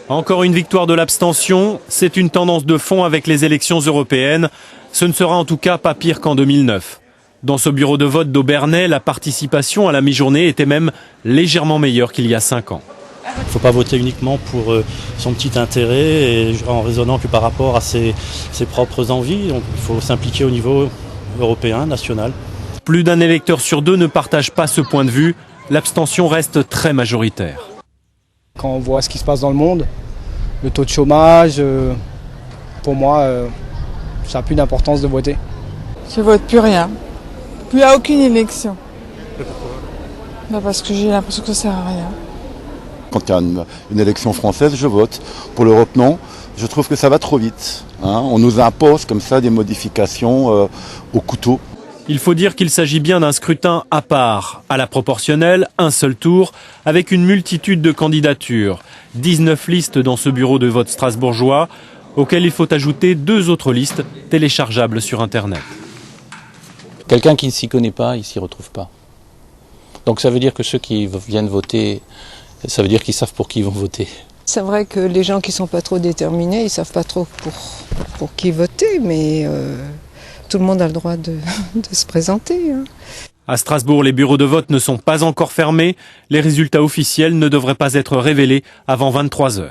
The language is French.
Encore une victoire de l'abstention, c'est une tendance de fond avec les élections européennes. Ce ne sera en tout cas pas pire qu'en 2009. Dans ce bureau de vote d'Aubernais, la participation à la mi-journée était même légèrement meilleure qu'il y a 5 ans. Il ne faut pas voter uniquement pour son petit intérêt et en raisonnant que par rapport à ses propres envies. Donc il faut s'impliquer au niveau européen, national. Plus d'un électeur sur 2 ne partage pas ce point de vue. L'abstention reste très majoritaire. Quand on voit ce qui se passe dans le monde, le taux de chômage, pour moi, ça n'a plus d'importance de voter. Je vote plus rien. Plus à aucune élection. Et pourquoi ? Parce que j'ai l'impression que ça sert à rien. Quand il y a une élection française, je vote. Pour l'Europe, non. Je trouve que ça va trop vite. On nous impose comme ça des modifications au couteau. Il faut dire qu'il s'agit bien d'un scrutin à part, à la proportionnelle, un seul tour, avec une multitude de candidatures. 19 listes dans ce bureau de vote strasbourgeois, auxquelles il faut ajouter 2 autres listes téléchargeables sur Internet. Quelqu'un qui ne s'y connaît pas, il ne s'y retrouve pas. Donc ça veut dire que ceux qui viennent voter, ça veut dire qu'ils savent pour qui ils vont voter. C'est vrai que les gens qui ne sont pas trop déterminés, ils ne savent pas trop pour qui voter, mais tout le monde a le droit de se présenter. À Strasbourg, les bureaux de vote ne sont pas encore fermés. Les résultats officiels ne devraient pas être révélés avant 23 h.